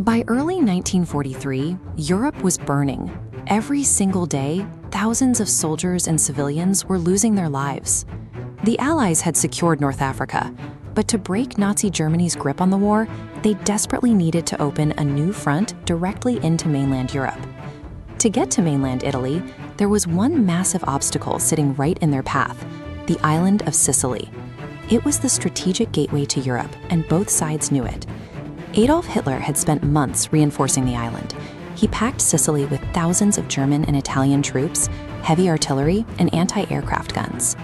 By early 1943, Europe was burning. Every single day, thousands of soldiers and civilians were losing their lives. The Allies had secured North Africa, but to break Nazi Germany's grip on the war, they desperately needed to open a new front directly into mainland Europe. To get to mainland Italy, there was one massive obstacle sitting right in their path: the island of Sicily. It was the strategic gateway to Europe, and both sides knew it. Adolf Hitler had spent months reinforcing the island. He packed Sicily with thousands of German and Italian troops, heavy artillery, and anti-aircraft guns.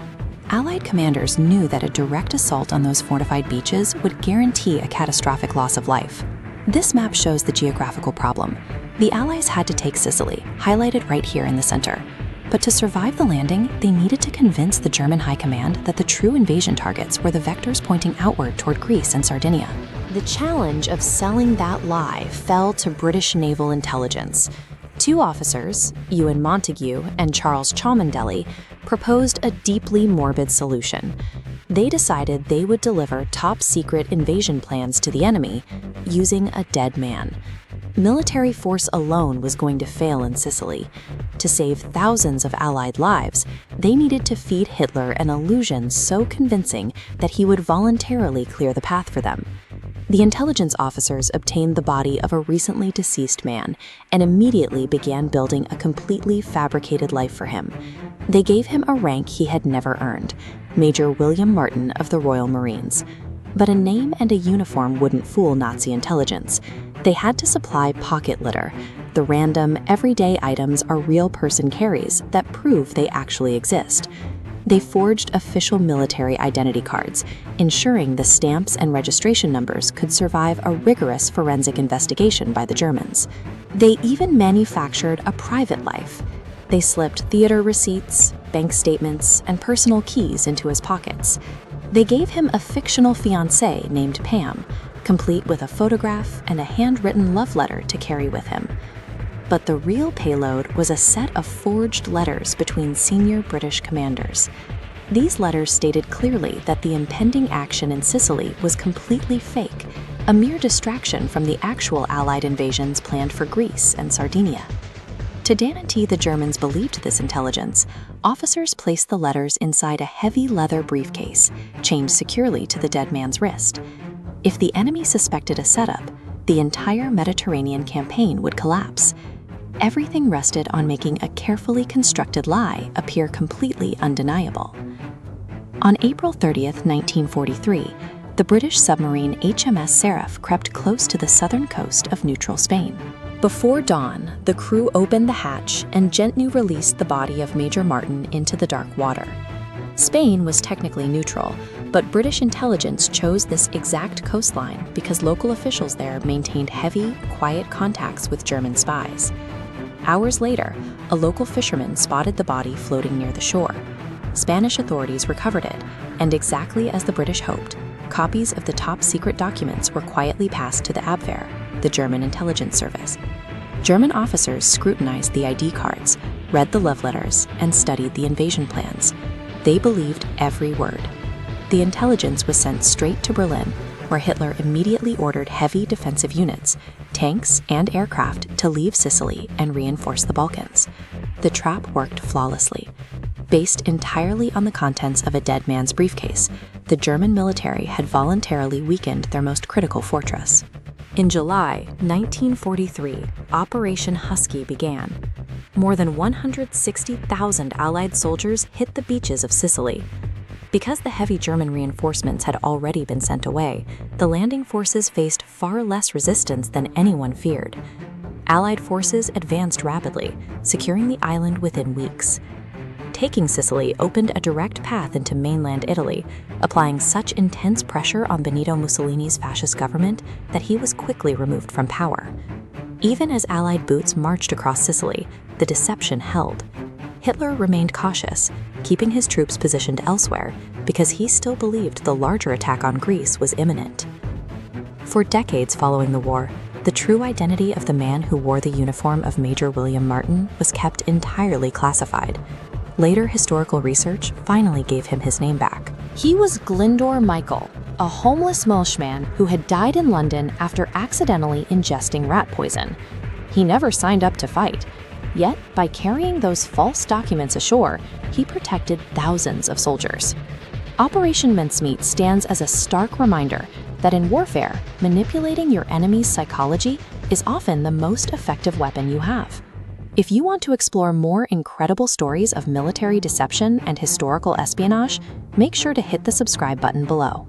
Allied commanders knew that a direct assault on those fortified beaches would guarantee a catastrophic loss of life. This map shows the geographical problem. The Allies had to take Sicily, highlighted right here in the center. But to survive the landing, they needed to convince the German high command that the true invasion targets were the vectors pointing outward toward Greece and Sardinia. The challenge of selling that lie fell to British naval intelligence. Two officers, Ewan Montagu and Charles Cholmondeley, proposed a deeply morbid solution. They decided they would deliver top-secret invasion plans to the enemy using a dead man. Military force alone was going to fail in Sicily. To save thousands of Allied lives, they needed to feed Hitler an illusion so convincing that he would voluntarily clear the path for them. The intelligence officers obtained the body of a recently deceased man and immediately began building a completely fabricated life for him. They gave him a rank he had never earned, Major William Martin of the Royal Marines. But a name and a uniform wouldn't fool Nazi intelligence. They had to supply pocket litter, the random, everyday items a real person carries that prove they actually exist. They forged official military identity cards, ensuring the stamps and registration numbers could survive a rigorous forensic investigation by the Germans. They even manufactured a private life. They slipped theater receipts, bank statements, and personal keys into his pockets. They gave him a fictional fiancée named Pam, complete with a photograph and a handwritten love letter to carry with him. But the real payload was a set of forged letters between senior British commanders. These letters stated clearly that the impending action in Sicily was completely fake, a mere distraction from the actual Allied invasions planned for Greece and Sardinia. To guarantee the Germans believed this intelligence, officers placed the letters inside a heavy leather briefcase, chained securely to the dead man's wrist. If the enemy suspected a setup, the entire Mediterranean campaign would collapse. Everything rested on making a carefully constructed lie appear completely undeniable. On April 30th, 1943, the British submarine HMS Seraph crept close to the southern coast of neutral Spain. Before dawn, the crew opened the hatch and gently released the body of Major Martin into the dark water. Spain was technically neutral, but British intelligence chose this exact coastline because local officials there maintained heavy, quiet contacts with German spies. Hours later, a local fisherman spotted the body floating near the shore. Spanish authorities recovered it, and exactly as the British hoped, copies of the top-secret documents were quietly passed to the Abwehr, the German intelligence service. German officers scrutinized the ID cards, read the love letters, and studied the invasion plans. They believed every word. The intelligence was sent straight to Berlin, where Hitler immediately ordered heavy defensive units, tanks, and aircraft to leave Sicily and reinforce the Balkans. The trap worked flawlessly. Based entirely on the contents of a dead man's briefcase, the German military had voluntarily weakened their most critical fortress. In July 1943, Operation Husky began. More than 160,000 Allied soldiers hit the beaches of Sicily. Because the heavy German reinforcements had already been sent away, the landing forces faced far less resistance than anyone feared. Allied forces advanced rapidly, securing the island within weeks. Taking Sicily opened a direct path into mainland Italy, applying such intense pressure on Benito Mussolini's fascist government that he was quickly removed from power. Even as Allied boots marched across Sicily, the deception held. Hitler remained cautious, keeping his troops positioned elsewhere because he still believed the larger attack on Greece was imminent. For decades following the war, the true identity of the man who wore the uniform of Major William Martin was kept entirely classified. Later historical research finally gave him his name back. He was Glyndor Michael, a homeless Welshman who had died in London after accidentally ingesting rat poison. He never signed up to fight, yet by carrying those false documents ashore, he protected thousands of soldiers. Operation Mincemeat stands as a stark reminder that in warfare, manipulating your enemy's psychology is often the most effective weapon you have. If you want to explore more incredible stories of military deception and historical espionage, make sure to hit the subscribe button below.